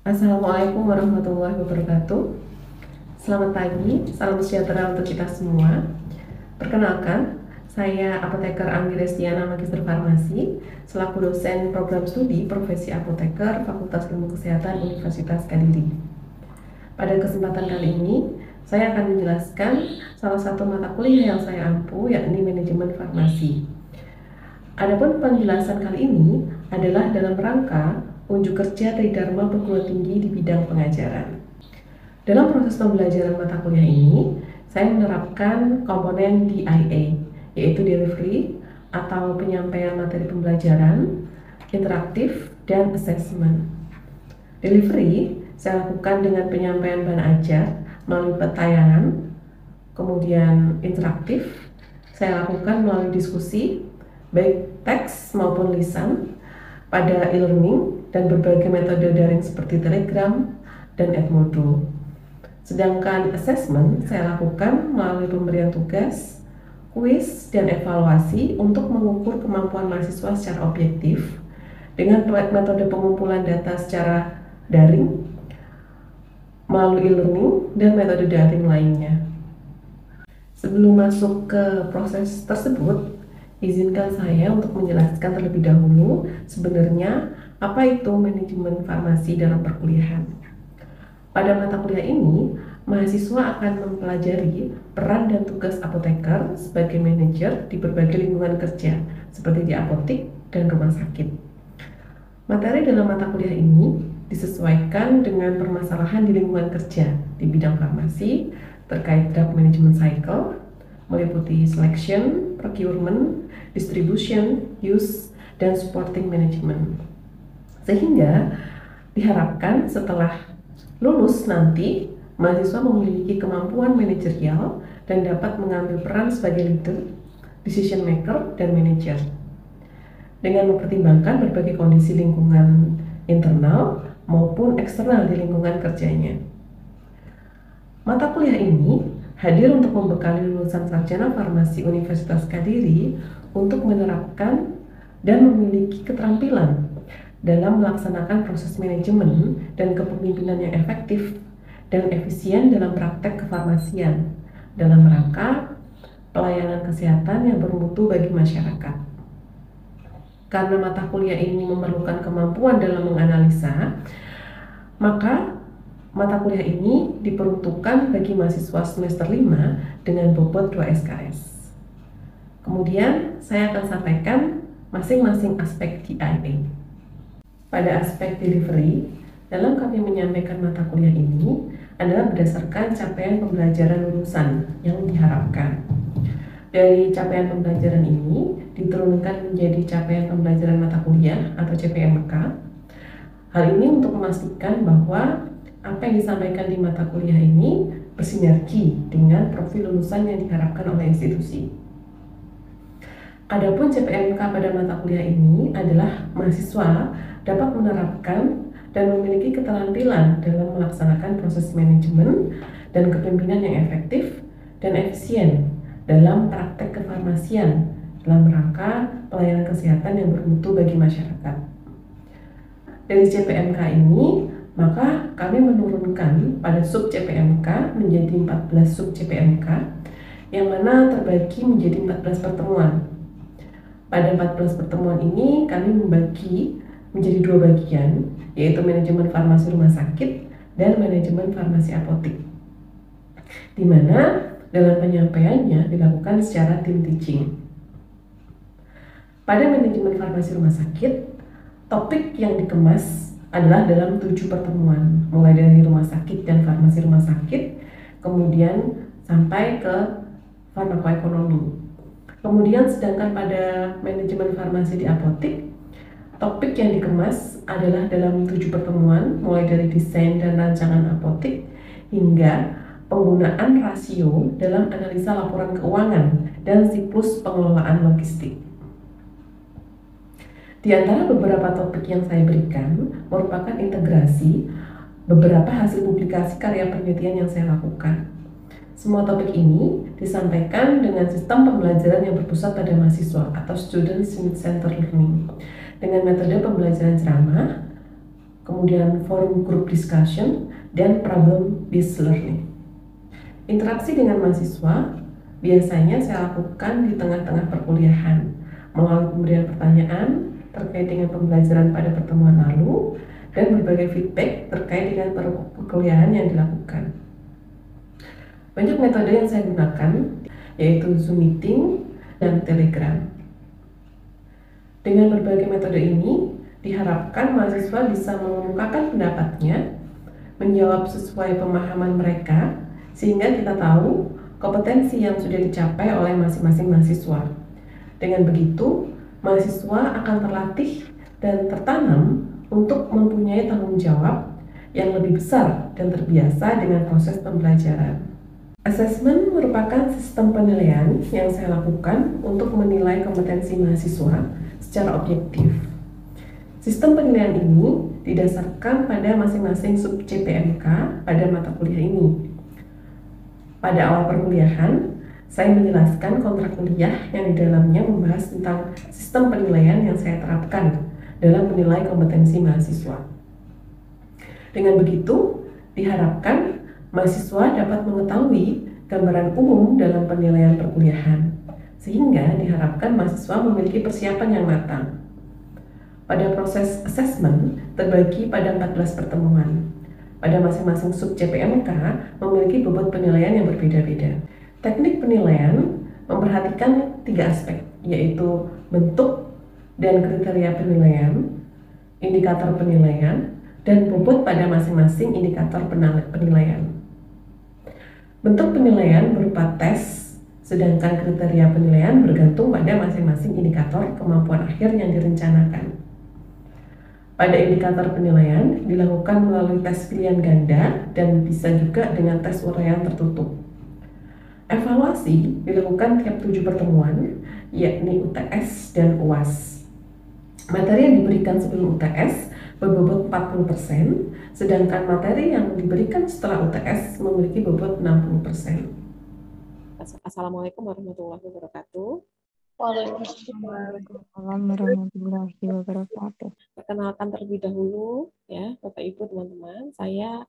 Assalamualaikum warahmatullahi wabarakatuh. Selamat pagi, salam sejahtera untuk kita semua. Perkenalkan, saya Apoteker Anggi Restiana, Magister Farmasi, selaku dosen program studi Profesi Apoteker Fakultas Ilmu Kesehatan Universitas Kediri. Pada kesempatan kali ini, saya akan menjelaskan salah satu mata kuliah yang saya ampu, yakni Manajemen Farmasi. Adapun penjelasan kali ini adalah dalam rangka unjuk kerja Tridharma Perguruan Tinggi di bidang pengajaran. Dalam proses pembelajaran mata kuliah ini, saya menerapkan komponen DIA, yaitu delivery atau penyampaian materi pembelajaran, interaktif, dan assessment. Delivery saya lakukan dengan penyampaian bahan ajar melalui petayangan, kemudian interaktif saya lakukan melalui diskusi, baik teks maupun lisan, pada e-learning dan berbagai metode daring seperti Telegram dan Edmodo. Sedangkan assessment saya lakukan melalui pemberian tugas, kuis, dan evaluasi untuk mengukur kemampuan mahasiswa secara objektif dengan metode pengumpulan data secara daring melalui e-learning dan metode daring lainnya. Sebelum masuk ke proses tersebut, izinkan saya untuk menjelaskan terlebih dahulu sebenarnya apa itu manajemen farmasi dalam perkuliahan. Pada mata kuliah ini, mahasiswa akan mempelajari peran dan tugas apoteker sebagai manajer di berbagai lingkungan kerja, seperti di apotik dan rumah sakit. Materi dalam mata kuliah ini disesuaikan dengan permasalahan di lingkungan kerja di bidang farmasi terkait drug management cycle, meliputi selection, procurement, distribution, use, dan supporting management. Sehingga diharapkan setelah lulus nanti, mahasiswa memiliki kemampuan manajerial dan dapat mengambil peran sebagai leader, decision maker, dan manager. Dengan mempertimbangkan berbagai kondisi lingkungan internal maupun eksternal di lingkungan kerjanya. Mata kuliah ini hadir untuk membekali lulusan sarjana farmasi Universitas Kediri untuk menerapkan dan memiliki keterampilan dalam melaksanakan proses manajemen dan kepemimpinan yang efektif dan efisien dalam praktek kefarmasian dalam rangka pelayanan kesehatan yang bermutu bagi masyarakat. Karena mata kuliah ini memerlukan kemampuan dalam menganalisa, maka mata kuliah ini diperuntukkan bagi mahasiswa semester 5 dengan bobot 2 SKS. Kemudian saya akan sampaikan masing-masing aspek DIA. Pada aspek delivery, dalam kami menyampaikan mata kuliah ini adalah berdasarkan capaian pembelajaran lulusan yang diharapkan. Dari capaian pembelajaran ini diturunkan menjadi capaian pembelajaran mata kuliah atau CPMK. Hal ini untuk memastikan bahwa apa yang disampaikan di mata kuliah ini bersinergi dengan profil lulusan yang diharapkan oleh institusi. Adapun CPMK pada mata kuliah ini adalah mahasiswa dapat menerapkan dan memiliki keterampilan dalam melaksanakan proses manajemen dan kepemimpinan yang efektif dan efisien dalam praktek kefarmasian dalam rangka pelayanan kesehatan yang bermutu bagi masyarakat. Dari CPMK ini, maka kami menurunkan pada sub CPMK menjadi 14 sub CPMK yang mana terbagi menjadi 14 pertemuan. Pada 14 pertemuan ini kami membagi menjadi 2 bagian, yaitu manajemen farmasi rumah sakit dan manajemen farmasi apotik, di mana dalam penyampaiannya dilakukan secara tim teaching. Pada manajemen farmasi rumah sakit, topik yang dikemas adalah dalam 7 pertemuan, mulai dari rumah sakit dan farmasi rumah sakit, kemudian sampai ke farmakoekonomi. Kemudian sedangkan pada manajemen farmasi di apotik, topik yang dikemas adalah dalam 7 pertemuan, mulai dari desain dan rancangan apotik hingga penggunaan rasio dalam analisa laporan keuangan dan siklus pengelolaan logistik. Di antara beberapa topik yang saya berikan merupakan integrasi beberapa hasil publikasi karya penelitian yang saya lakukan. Semua topik ini disampaikan dengan sistem pembelajaran yang berpusat pada mahasiswa atau Student Centered Learning dengan metode pembelajaran ceramah, kemudian forum group discussion, dan problem based learning. Interaksi dengan mahasiswa biasanya saya lakukan di tengah-tengah perkuliahan melalui pemberian pertanyaan terkait dengan pembelajaran pada pertemuan lalu dan berbagai feedback terkait dengan perkuliahan yang dilakukan. Banyak metode yang saya gunakan, yaitu Zoom Meeting dan Telegram. Dengan berbagai metode ini, diharapkan mahasiswa bisa mengemukakan pendapatnya, menjawab sesuai pemahaman mereka, sehingga kita tahu kompetensi yang sudah dicapai oleh masing-masing mahasiswa. Dengan begitu, mahasiswa akan terlatih dan tertanam untuk mempunyai tanggung jawab yang lebih besar dan terbiasa dengan proses pembelajaran. Assessment merupakan sistem penilaian yang saya lakukan untuk menilai kompetensi mahasiswa secara objektif. Sistem penilaian ini didasarkan pada masing-masing sub CPMK pada mata kuliah ini. Pada awal perkuliahan, saya menjelaskan kontrak kuliah yang di dalamnya membahas tentang sistem penilaian yang saya terapkan dalam menilai kompetensi mahasiswa. Dengan begitu, diharapkan mahasiswa dapat mengetahui gambaran umum dalam penilaian perkuliahan, sehingga diharapkan mahasiswa memiliki persiapan yang matang. Pada proses assessment terbagi pada 14 pertemuan. Pada masing-masing sub CPMK memiliki bobot penilaian yang berbeda-beda. Teknik penilaian memperhatikan 3 aspek, yaitu bentuk dan kriteria penilaian, indikator penilaian, dan bobot pada masing-masing indikator penilaian. Bentuk penilaian berupa tes, sedangkan kriteria penilaian bergantung pada masing-masing indikator kemampuan akhir yang direncanakan. Pada indikator penilaian dilakukan melalui tes pilihan ganda dan bisa juga dengan tes uraian tertutup. Evaluasi dilakukan tiap 7 pertemuan, yakni UTS dan UAS. Materi yang diberikan sebelum UTS berbobot 40%, sedangkan materi yang diberikan setelah UTS memiliki bobot 60%. Assalamualaikum warahmatullahi wabarakatuh. Waalaikumsalam warahmatullahi wabarakatuh. Perkenalkan terlebih dahulu ya Bapak Ibu teman-teman, saya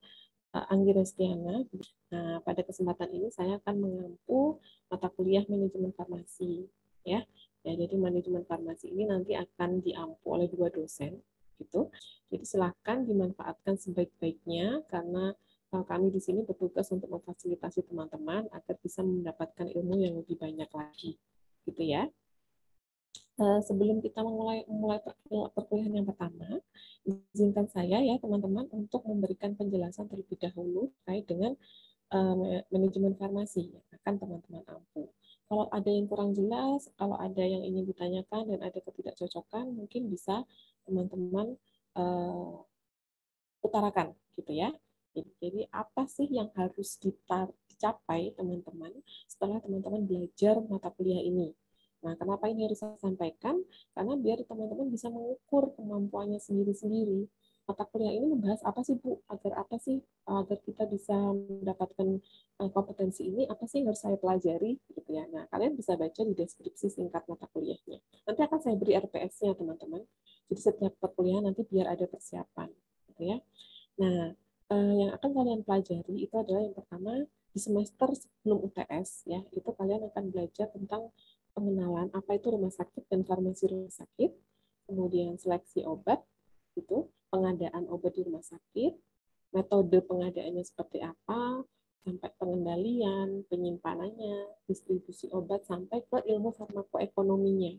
Anggi Restiana. Nah, pada kesempatan ini saya akan mengampu mata kuliah manajemen farmasi ya. Ya, jadi manajemen farmasi ini nanti akan diampu oleh 2 dosen gitu. Jadi silahkan dimanfaatkan sebaik-baiknya karena kami di sini bertugas untuk memfasilitasi teman-teman agar bisa mendapatkan ilmu yang lebih banyak lagi gitu ya. Sebelum kita memulai perkuliahan yang pertama, izinkan saya ya teman-teman untuk memberikan penjelasan terlebih dahulu terkait dengan manajemen farmasi yang akan teman-teman ampu. Kalau ada yang kurang jelas, kalau ada yang ingin ditanyakan dan ada ketidakcocokan, mungkin bisa teman-teman utarakan gitu ya. Jadi apa sih yang harus dicapai teman-teman setelah teman-teman belajar mata kuliah ini? Nah, kenapa ini harus saya sampaikan? Karena biar teman-teman bisa mengukur kemampuannya sendiri-sendiri. Mata kuliah ini membahas apa sih, Bu? Agar apa sih? Agar kita bisa mendapatkan kompetensi ini, apa sih yang harus saya pelajari? Gitu ya. Nah, kalian bisa baca di deskripsi singkat mata kuliahnya. Nanti akan saya beri RPS-nya, teman-teman. Jadi setiap perkuliahan nanti biar ada persiapan. Gitu ya. Nah, yang akan kalian pelajari itu adalah yang pertama, di semester sebelum UTS, ya, itu kalian akan belajar tentang pengenalan apa itu rumah sakit dan farmasi rumah sakit, kemudian seleksi obat, itu pengadaan obat di rumah sakit, metode pengadaannya seperti apa, sampai pengendalian, penyimpanannya, distribusi obat, sampai ke ilmu farmakoekonominya.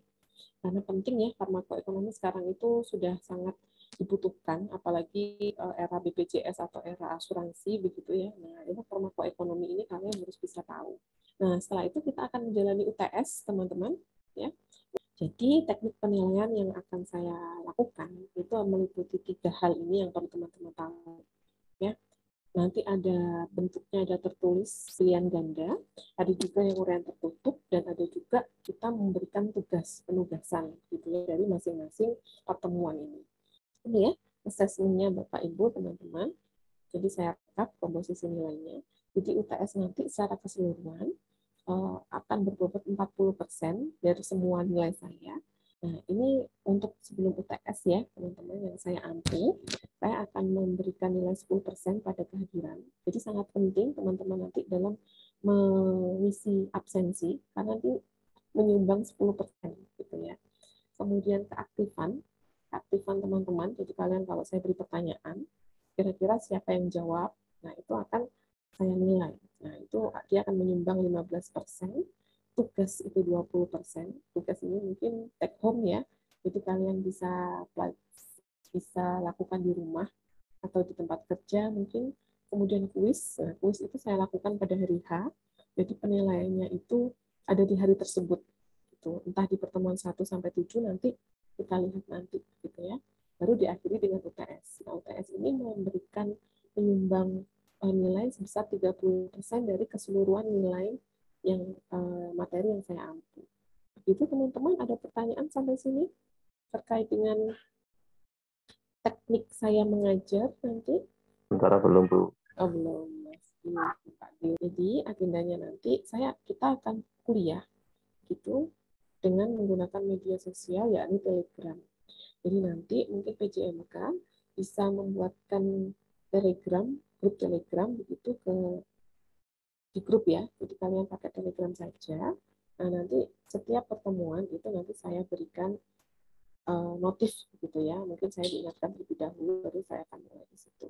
Karena penting ya, farmakoekonomi sekarang itu sudah sangat dibutuhkan, apalagi era BPJS atau era asuransi begitu ya. Nah, itu farmakoekonomi ini kalian harus bisa tahu. Nah, setelah itu kita akan menjalani UTS, teman-teman. Ya. Jadi, teknik penilaian yang akan saya lakukan itu meliputi 3 hal ini yang perlu teman-teman tahu. Ya. Nanti ada bentuknya, ada tertulis pilihan ganda, ada juga yang uraian tertutup, dan ada juga kita memberikan penugasan gitu ya dari masing-masing pertemuan ini. Ini ya assessment-nya Bapak Ibu teman-teman. Jadi saya rekap komposisi nilainya. Jadi UTS nanti secara keseluruhan akan berbobot 40% dari semua nilai saya. Nah, ini untuk sebelum UTS ya, teman-teman yang saya ampu, saya saya akan memberikan nilai 10% pada kehadiran. Jadi sangat penting teman-teman nanti dalam mengisi absensi, karena nanti menyumbang 10% gitu ya. Kemudian keaktifan teman-teman. Jadi kalian kalau saya beri pertanyaan, kira-kira siapa yang jawab, nah itu akan saya nilai. Nah itu dia akan menyumbang 15%, tugas itu 20%. Tugas ini mungkin take home ya, jadi kalian bisa lakukan di rumah atau di tempat kerja mungkin. Kemudian kuis, nah, kuis itu saya lakukan pada hari H, jadi penilaiannya itu ada di hari tersebut. Gitu. Entah di pertemuan 1 sampai 7 nanti kita lihat nanti gitu ya. Baru diakhiri dengan UTS. Nah, UTS ini memberikan penyumbang nilai sebesar 30% dari keseluruhan nilai yang materi yang saya ambil. Begitu teman-teman, ada pertanyaan sampai sini terkait dengan teknik saya mengajar nanti? Sementara belum, Bu. Oh, belum, Mas. Ini, Pak Dio. Jadi agendanya nanti kita akan kuliah gitu dengan menggunakan media sosial yakni Telegram. Jadi nanti mungkin PJMK bisa membuatkan grup Telegram begitu di grup ya. Jadi kalian pakai Telegram saja. Nah, nanti setiap pertemuan itu nanti saya berikan notif gitu ya. Mungkin saya diingatkan terlebih dahulu, baru saya akan mulai di situ.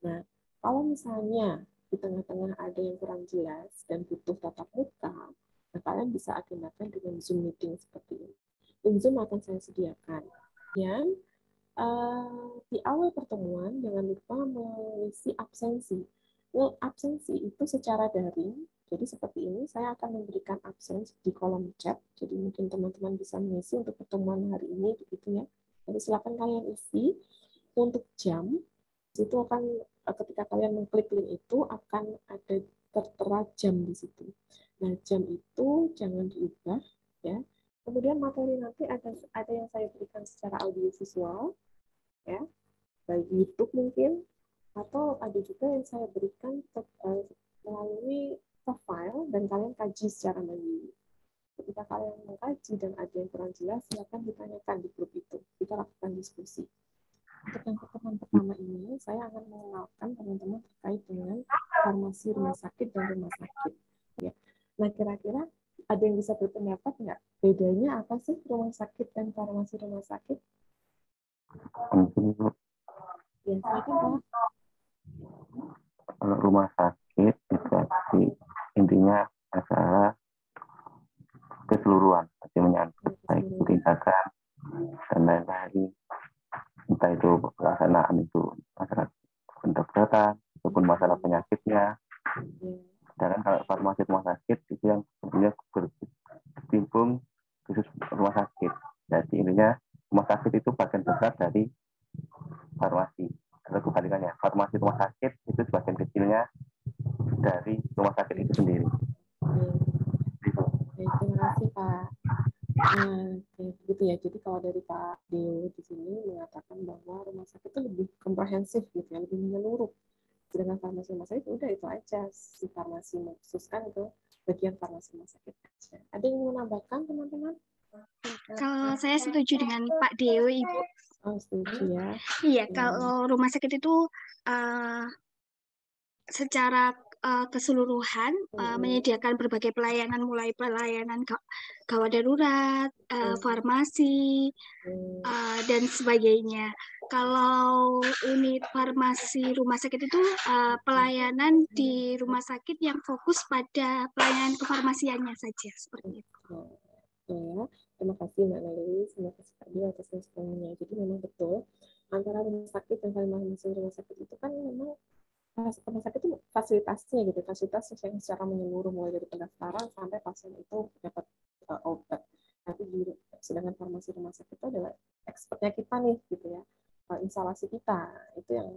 Nah, kalau misalnya di tengah-tengah ada yang kurang jelas dan butuh tatap muka, nah kalian bisa agendakan dengan Zoom meeting seperti ini. Zoom akan saya sediakan. Dan di awal pertemuan jangan lupa mengisi absensi. Well, absensi itu secara daring. Jadi seperti ini, saya akan memberikan absen di kolom chat. Jadi mungkin teman-teman bisa mengisi untuk pertemuan hari ini, begitu ya. Jadi silakan kalian isi untuk jam. Itu akan ketika kalian mengklik link itu akan ada tertera jam di situ. Nah, jam itu jangan diubah ya. Kemudian materi nanti ada yang saya berikan secara audio visual ya, baik YouTube mungkin, atau ada juga yang saya berikan melalui profile dan kalian kaji secara mandiri. Ketika kalian mengkaji dan ada yang kurang jelas, silakan ditanyakan di grup itu. Kita lakukan diskusi. Untuk yang pertemuan pertama ini, saya akan mengenalkan teman-teman terkait dengan farmasi rumah sakit dan rumah sakit. Ya. Nah, kira-kira ada yang bisa berpendapat nggak? Bedanya apa sih rumah sakit dan farmasi rumah sakit? Mungkin Ya, silakan Pak. kalau rumah sakit itu intinya masalah keseluruhan, jadi menyangkut baik tindakan dan lain-lain, entah itu pelaksanaan itu masalah pendokteran ataupun masalah penyakitnya. Sedangkan kalau farmasi rumah sakit itu yang sebenarnya bertimbung khusus rumah sakit. Jadi intinya rumah sakit itu bagian besar dari farmasi. Atau kebalikannya, farmasi rumah sakit itu sebagian kecilnya dari rumah sakit itu sendiri. Terima kasih Pak. Nah, begitu ya. Jadi kalau dari Pak Deo di sini mengatakan bahwa rumah sakit itu lebih komprehensif gitu ya, lebih menyeluruh. Sedangkan farmasi rumah sakit udah itu aja, si farmasi mengkhususkan itu bagian farmasi rumah sakit aja. Ada yang mau menambahkan teman-teman? Kalau saya setuju dengan Pak Deo, Ibu. Oh, setuju ya. Iya, kalau rumah sakit itu secara keseluruhan menyediakan berbagai pelayanan, mulai pelayanan gawat darurat, farmasi, dan sebagainya. Kalau unit farmasi rumah sakit itu pelayanan di rumah sakit yang fokus pada pelayanan kefarmasiannya saja, seperti itu. Ya, terima kasih Mbak Nali, terima kasih Pak Dio atas responnya. Jadi memang betul antara rumah sakit dan farmasi rumah sakit itu kan memang rumah sakit itu fasilitasnya gitu, fasilitas yang secara menyeluruh mulai dari pendaftaran sampai pasien itu dapat obat. Tapi sedangkan farmasi rumah sakit itu adalah expertnya kita nih gitu ya, instalasi kita itu yang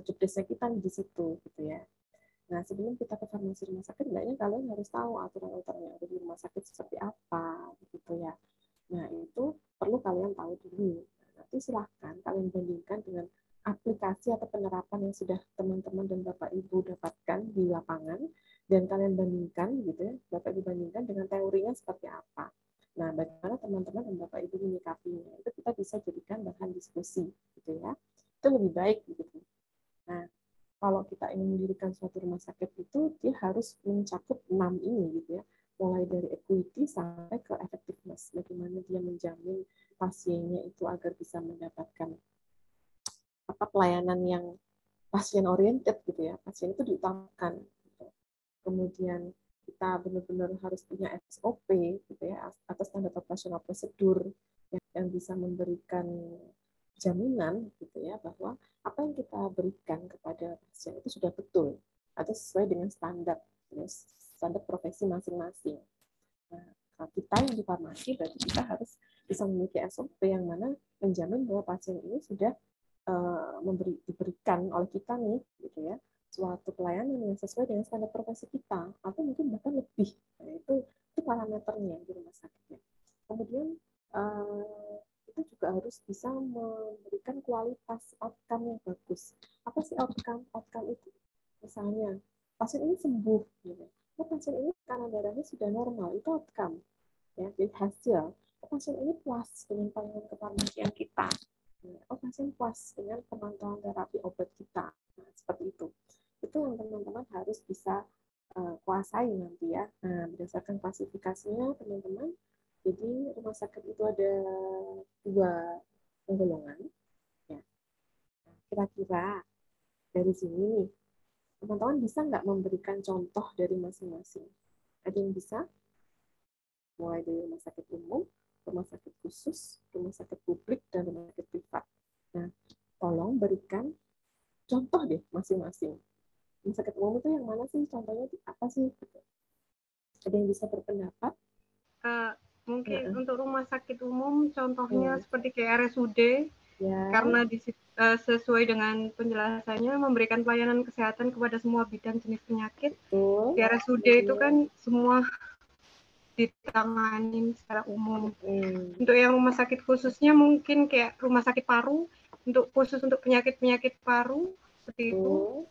job desk-nya kita di situ gitu ya. Nah, sebelum kita ke farmasi rumah sakit, sebenarnya kalian harus tahu aturan-aturan yang ada di rumah sakit seperti apa, gitu ya. Nah, itu perlu kalian tahu dulu. Nah, nanti silahkan kalian bandingkan dengan aplikasi atau penerapan yang sudah teman-teman dan Bapak Ibu dapatkan di lapangan, dan kalian bandingkan, gitu ya, Bapak Ibu bandingkan dengan teorinya seperti apa. Nah, bagaimana teman-teman dan Bapak Ibu menyikapinya, itu kita bisa jadikan bahan diskusi, gitu ya. itu lebih baik gitu. Nah, kalau kita ingin mendirikan suatu rumah sakit itu dia harus mencakup 6 ini gitu ya, mulai dari equity sampai ke effectiveness, bagaimana dia menjamin pasiennya itu agar bisa mendapatkan pelayanan yang pasien oriented gitu ya, pasien itu diutamakan gitu. Kemudian kita benar-benar harus punya SOP gitu ya, atau standar operasional prosedur yang bisa memberikan jaminan gitu ya bahwa apa yang kita berikan kepada pasien itu sudah betul atau sesuai dengan standar standar profesi masing-masing. Nah, kalau kita yang di farmasi berarti kita harus bisa memiliki SOP yang mana menjamin bahwa pasien ini sudah diberikan oleh kita nih gitu ya suatu pelayanan yang sesuai dengan standar profesi kita atau mungkin bahkan lebih. Nah, itu parameternya di rumah sakitnya. Kemudian kita juga harus bisa memberikan kualitas outcome yang bagus. Apa sih outcome? Outcome itu misalnya pasien ini sembuh gitu. Pasien ini tekanan darahnya sudah normal, itu outcome ya, jadi hasil. Pasien ini puas dengan pelayanan kefarmasian kita. Pasien puas dengan pemantauan terapi obat kita. Nah, seperti itu. Itu yang teman-teman harus bisa kuasai nanti ya. Nah, berdasarkan klasifikasinya teman-teman, jadi rumah sakit itu ada 2 golongan. Ya. Kira-kira dari sini nih, teman-teman bisa nggak memberikan contoh dari masing-masing? Ada yang bisa? Mulai dari rumah sakit umum, rumah sakit khusus, rumah sakit publik, dan rumah sakit privat. Nah, tolong berikan contoh deh masing-masing. Rumah sakit umum itu yang mana sih? Contohnya itu apa sih? Ada yang bisa berpendapat? Mungkin untuk rumah sakit umum contohnya seperti kayak RSUD, karena sesuai dengan penjelasannya memberikan pelayanan kesehatan kepada semua bidang jenis penyakit. Di RSUD itu kan semua ditangani secara umum. Untuk yang rumah sakit khususnya mungkin kayak rumah sakit paru, khusus untuk penyakit-penyakit paru seperti itu,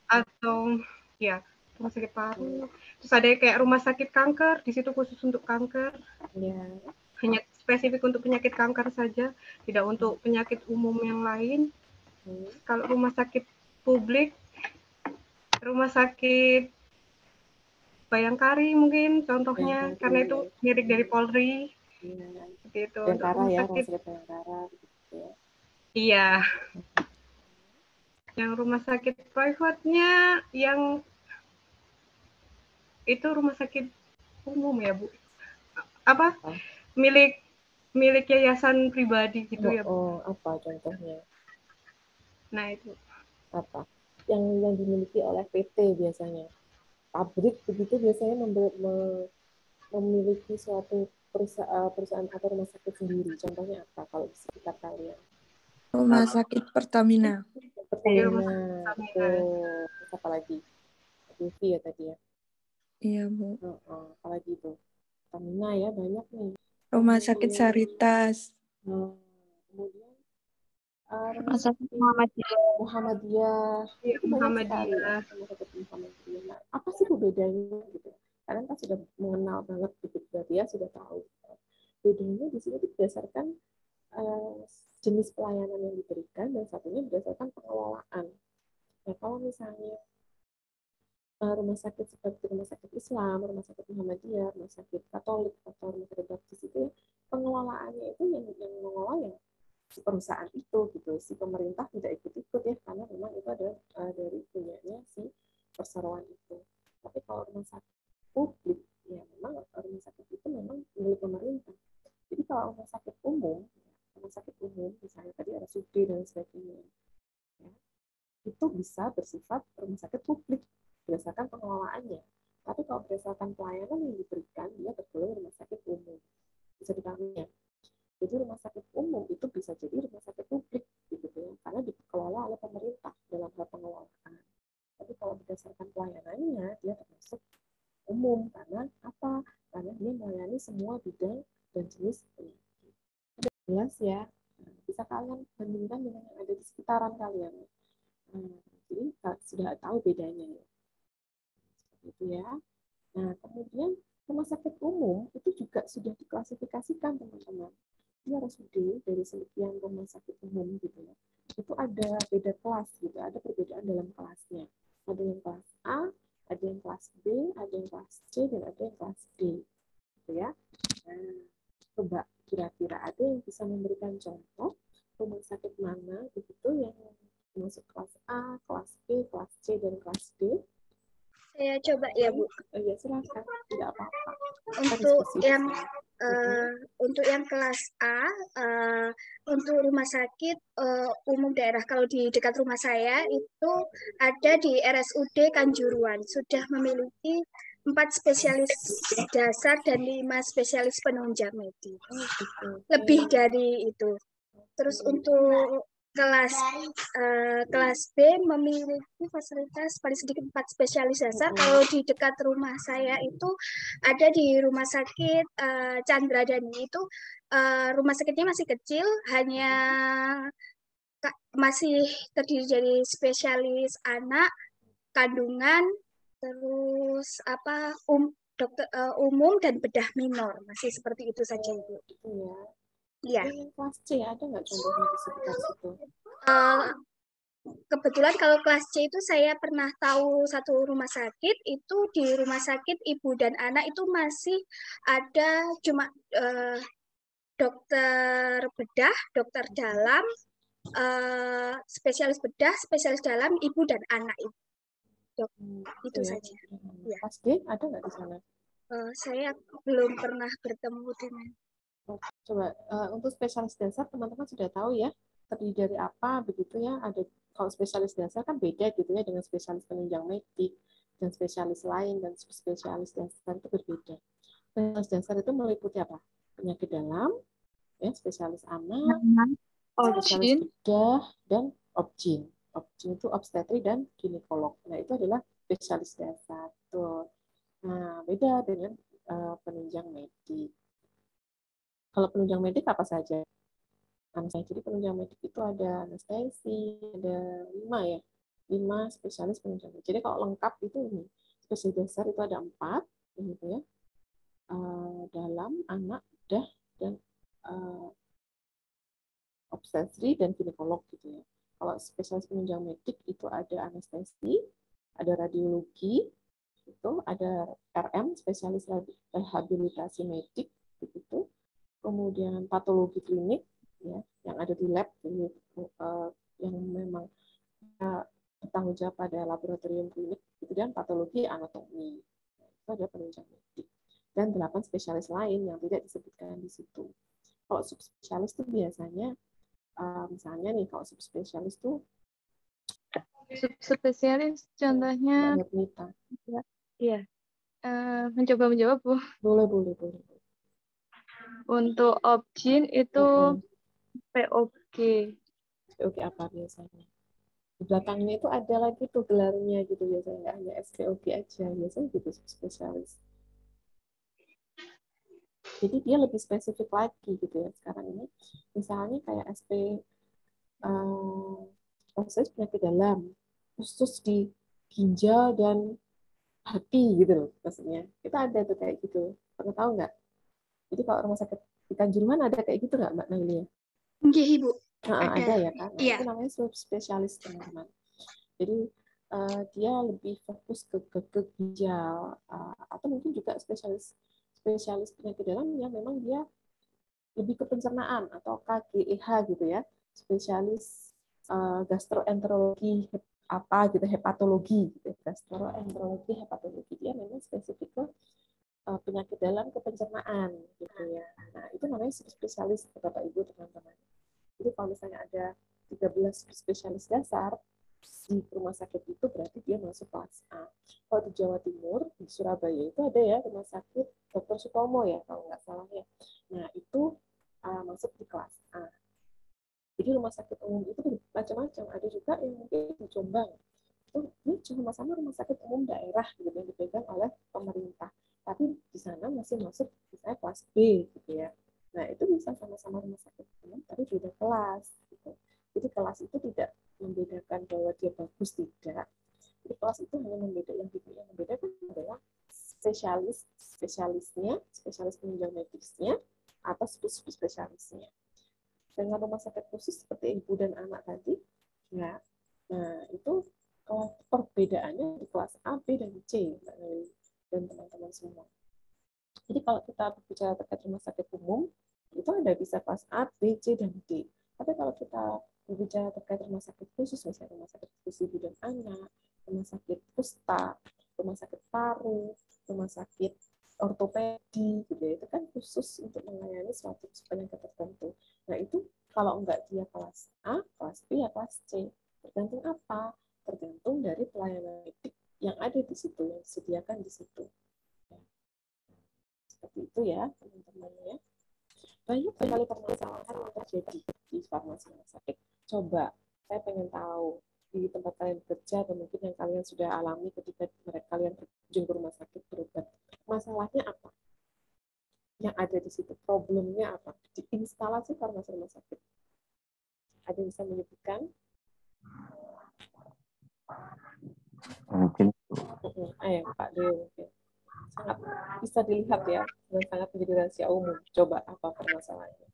atau ya rumah sakit paru. Terus ada kayak rumah sakit kanker, di situ khusus untuk kanker. Hanya spesifik untuk penyakit kanker saja, tidak untuk penyakit umum yang lain. Kalau rumah sakit publik, rumah sakit Bayangkari mungkin contohnya, karena itu milik dari Polri. Seperti itu. Bayangkara ya, rumah sakit Bayangkara. Iya. Yang rumah sakit privatnya yang itu rumah sakit umum ya, Bu? Apa? Milik yayasan pribadi gitu ya, Bu? Apa contohnya? Nah, itu. Apa? Yang dimiliki oleh PT biasanya. Pabrik begitu biasanya memiliki suatu perusahaan atau rumah sakit sendiri. Contohnya apa kalau di sekitar kalian? Rumah sakit Pertamina. Pertamina. Betul. Terus apa lagi? UV ya tadi ya? Iya, Bu. Apalagi itu? Pertamina ya, banyak nih. Rumah sakit Saritas. Kemudian Rumah sakit Muhammadiyah. Itu banyak sekali ya, rumah sakit Muhammadiyah. Nah, apa sih bedanya gitu? Kalian kan sudah mengenal banget gitu, berarti ya sudah tahu. Bedanya di sini itu berdasarkan jenis pelayanan yang diberikan dan satunya berdasarkan pengelolaan. Nah, kalau misalnya rumah sakit seperti rumah sakit Islam, rumah sakit Muhammadiyah, rumah sakit Katolik atau rumah sakit Baptis itu pengelolaannya itu yang mengelola ya si perusahaan itu gitu, si pemerintah tidak ikut-ikut ya karena memang itu ada dari punyanya si perseroan itu. Tapi kalau rumah sakit publik ya memang rumah sakit itu memang milik pemerintah. Jadi kalau rumah sakit umum misalnya tadi RSUD dan sebagainya ya, itu bisa bersifat rumah sakit publik berdasarkan pengelolaannya. Tapi kalau berdasarkan pelayanan yang diberikan dia tergolong rumah sakit umum. Bisa dipahami ya. Jadi rumah sakit umum itu bisa jadi rumah sakit publik gitu ya, karena dikelola oleh pemerintah dalam hal pengelolaan. Tapi kalau berdasarkan pelayanannya dia termasuk umum karena apa? Karena dia melayani semua bidang dan jenis penyakit. Jelas ya. Bisa kalian bandingkan dengan yang ada di sekitaran kalian. Jadi sudah tahu bedanya ya. Seperti itu ya. Nah, kemudian rumah sakit umum itu juga sudah diklasifikasikan teman-teman. Dia RSUD dari sekian rumah sakit umum gitu ya. itu ada beda kelas gitu, ada perbedaan dalam kelasnya. Ada yang kelas A, ada yang kelas B, ada yang kelas C, dan ada yang kelas D. Gitu ya. Nah, coba kira-kira ada yang bisa memberikan contoh rumah sakit mana begitu yang masuk kelas A, kelas B, kelas C, dan kelas D? Saya coba ya, Bu. Ya, silakan, tidak apa-apa. Untuk yang kelas A, untuk rumah sakit umum daerah, kalau di dekat rumah saya itu ada di RSUD Kanjuruhan, sudah memiliki 4 spesialis dasar dan 5 spesialis penunjang medis. Lebih dari itu. Terus untuk kelas B memiliki fasilitas paling sedikit 4 spesialis dasar. Kalau di dekat rumah saya itu ada di rumah sakit Chandra Dani, itu rumah sakitnya masih kecil, hanya masih terdiri dari spesialis anak, kandungan, terus dokter umum dan bedah minor, masih seperti itu saja, Ibu. Iya. Yang kelas C ada nggak contohnya di sekitar situ? Kebetulan kalau kelas C itu saya pernah tahu satu rumah sakit, itu di rumah sakit ibu dan anak itu masih ada cuma dokter bedah, dokter dalam, spesialis bedah, spesialis dalam, ibu dan anak itu. Itu saja. Ya. Kelas D ada nggak di sana? Saya belum pernah bertemu dengan. Coba untuk spesialis dasar teman-teman sudah tahu ya terdiri dari apa begitu ya. Ada kalau spesialis dasar kan beda gitu ya dengan spesialis penunjang medik dan spesialis lain, dan spesialis dasar itu berbeda. Spesialis dasar itu meliputi apa? Penyakit dalam, ya, spesialis anak, spesialis bedah, dan obgyn. Obgyn itu obstetri dan ginekolog. Nah itu adalah spesialis dasar. Tuh. Nah beda dengan penunjang medik. Kalau penunjang medik apa saja? Jadi penunjang medik itu ada anestesi, ada 5 spesialis penunjang medik. Jadi kalau lengkap itu ini spesialis dasar itu ada 4, gitu ya. Dalam, anak, bedah, dan obstetri dan ginekolog gitu ya. Kalau spesialis penunjang medik itu ada anestesi, ada radiologi, itu ada RM spesialis rehabilitasi medik begitu. Kemudian patologi klinik ya yang ada di lab yang memang bertanggung jawab pada laboratorium klinik itu, dan patologi anatomi itu ada penunjang medik, dan 8 spesialis lain yang tidak disebutkan di situ. Kalau subspesialis itu biasanya misalnya nih, kalau subspesialis itu contohnya iya mencoba menjawab, Bu. Boleh. Untuk obgyn itu POG. POG apa biasanya? Di belakangnya itu ada lagi tuh gelarnya gitu biasanya, nggak hanya SPOG aja, biasanya gitu spesialis. Jadi dia lebih spesifik lagi gitu ya sekarang ini. Misalnya kayak proses penyakit dalam, khusus di ginjal dan hati gitu loh maksudnya. Kita ada tuh kayak gitu. Pernah tahu nggak? Jadi kalau rumah sakit di Kanjuruhan ada kayak gitu nggak, Mbak Naili? Iya, Ibu. Ada ya kan? Nah, iya. itu namanya subspesialis, teman-teman. Jadi dia lebih fokus ke ginjal, atau mungkin juga spesialis penyakit dalam yang memang dia lebih ke pencernaan atau KGEH gitu ya, spesialis gastroenterologi apa gitu, hepatologi gitu, gastroenterologi hepatologi, dia memang spesifik ke penyakit dalam, ke pencernaan gitu ya. Nah itu namanya spesialis Bapak Ibu teman-teman. Jadi kalau misalnya ada 13 spesialis dasar di rumah sakit itu berarti dia masuk kelas A. Kalau di Jawa Timur, di Surabaya itu ada ya rumah sakit Dr. Sutomo ya kalau nggak salah ya. Nah itu masuk di kelas A. Jadi rumah sakit umum itu macam-macam. Ada juga yang mungkin di Jombang. Itu sama-sama rumah sakit umum daerah gitu yang dipegang oleh pemerintah. Tapi di sana masih masuk misalnya kelas B gitu ya. Nah itu bisa sama-sama rumah sakit umum tapi beda kelas gitu. Jadi kelas itu tidak membedakan bahwa dia bagus, tidak. Jadi kelas itu hanya membedakan adalah spesialisnya, spesialis penunjang medisnya, atau spesialisnya. dengan rumah sakit khusus seperti ibu dan anak tadi, ya. Nah, itu kalau perbedaannya di kelas A, B, dan C, dan teman-teman semua. Jadi kalau kita berbicara terkait rumah sakit umum, itu ada bisa kelas A, B, C, dan D. Tapi kalau kita berbicara terkait rumah sakit khusus, misalnya rumah sakit khusus ibu dan anak, rumah sakit kusta, rumah sakit paru, rumah sakit ortopedi, gitu ya, itu kan khusus untuk melayani suatu penyakit tertentu. Nah itu kalau enggak dia kelas A, kelas B, ya kelas C. Tergantung apa? Tergantung dari pelayanan medik yang ada di situ, yang disediakan di situ. Seperti itu ya teman-teman ya. Banyak sekali permasalahan yang terjadi di farmasi rumah sakit. Coba, saya pengen tahu di tempat kalian bekerja atau mungkin yang kalian sudah alami ketika kalian berkunjung ke rumah sakit berobat. Masalahnya apa? Yang ada di situ, problemnya apa? Di instalasi farmasi rumah sakit. Ada yang bisa menyebutkan? Mungkin. Ayo, Pak Dewo. Sangat bisa dilihat ya, dan sangat menjadi rahasia umum. Coba apa permasalahannya?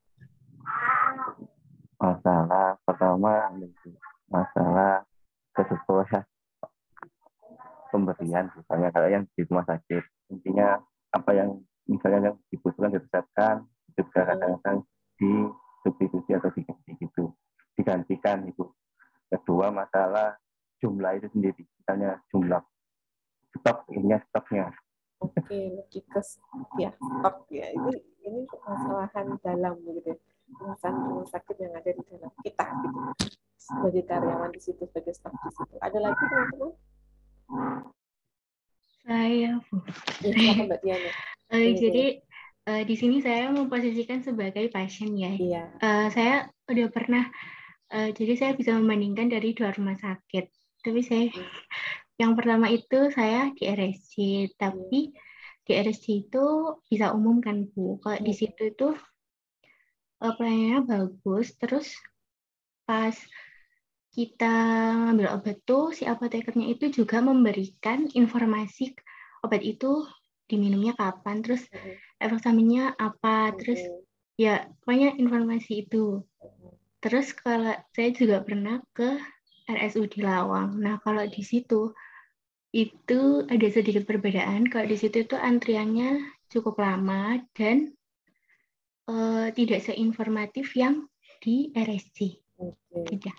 Masalah pertama, masalah kesesuaian pemberian, misalnya kalau yang di rumah sakit, intinya apa yang misalnya yang dibutuhkan diresepkan, juga kadang-kadang disubstitusi atau digantikan itu. Kedua, masalah jumlah itu sendiri, misalnya jumlah stok, ininya stoknya. Oke, lebih ke ya stok ya. Ini permasalahan dalam gitu ya. Permasalahan rumah sakit yang ada di dalam kita gitu. Sebagai karyawan di situ, sebagai staf di situ. Ada lagi teman-teman? Saya, Bu. Ya, silakan Mbak Diana. Jadi di sini saya memposisikan sebagai pasien ya. Iya. Saya udah pernah, jadi saya bisa membandingkan dari 2 rumah sakit. Tapi saya yang pertama itu saya di RSC, tapi di RSC itu bisa umum kan Bu. Kalau di situ itu pelayanannya bagus, terus pas kita ngambil obat tuh si apotekernya itu juga memberikan informasi obat itu diminumnya kapan, terus efek sampingnya apa, terus ya pokoknya informasi itu. Terus kalau saya juga pernah ke RSUD Lawang. Nah kalau di situ itu ada sedikit perbedaan. Kalau di situ itu antriannya cukup lama dan tidak seinformatif yang di RSC. Tidak.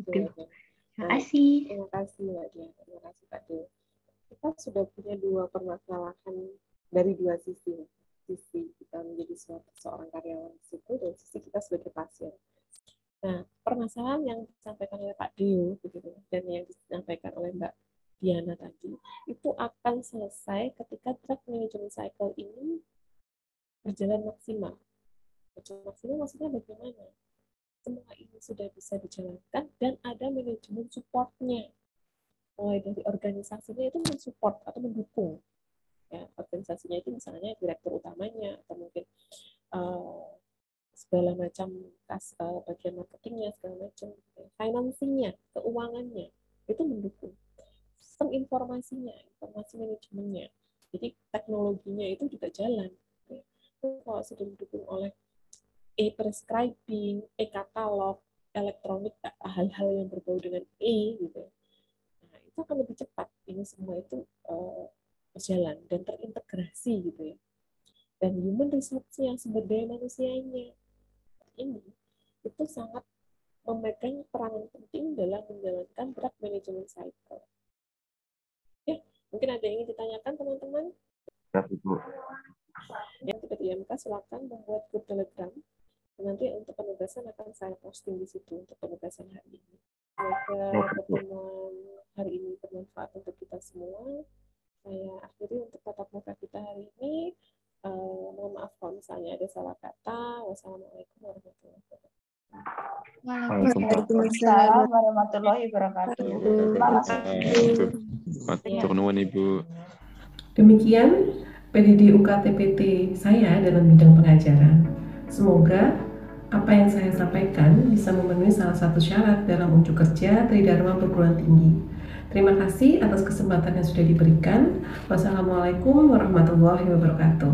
Terima kasih. Terima kasih Mbak Diana. Terima kasih Pak Dewo. Kita sudah punya 2 permasalahan dari 2 sisi. Sisi kita menjadi seorang karyawan di situ dan sisi kita sebagai pasien. Nah, permasalahan yang disampaikan oleh Pak Dewo begitu dan yang disampaikan oleh Mbak Diana tadi itu akan selesai ketika drug management cycle ini berjalan maksimal. Berjalan maksimal maksudnya bagaimana? Semua ini sudah bisa dijalankan dan ada manajemen supportnya. Mulai dari organisasinya itu mensupport atau mendukung. Ya, organisasinya itu misalnya direktur utamanya atau mungkin segala macam bagian marketingnya, segala macam financingnya, keuangannya itu mendukung. Sistem informasinya, informasi manajemennya. Jadi teknologinya itu juga jalan. Ya. Kalau sudah didukung oleh e-prescribing, e-katalog, elektronik, hal-hal yang berbau dengan gitu. Nah, itu akan lebih cepat. Ini semua itu berjalan dan terintegrasi gitu ya. Dan human resource yang sumber daya manusianya ini itu sangat memegang peranan penting dalam menjalankan drug management cycle. Ya, mungkin ada yang ingin ditanyakan teman-teman? Ya, Ibu. Yang tidak IMK silakan membuat grup Telegram. Nanti untuk penugasan akan saya posting di situ untuk penugasan hari ini. Semoga pertemuan hari ini bermanfaat untuk kita semua. Saya akhiri untuk tatap muka kita hari ini. Mohon maaf kalau misalnya ada salah kata. Wassalamualaikum warahmatullahi wabarakatuh. Waalaikumsalam warahmatullahi wabarakatuh. Matur nuwun Ibu. Demikian PDD UKT-PT saya dalam bidang pengajaran. Semoga apa yang saya sampaikan bisa memenuhi salah satu syarat dalam unjuk kerja Tridharma Perguruan Tinggi. Terima kasih atas kesempatan yang sudah diberikan. Wassalamualaikum warahmatullahi wabarakatuh.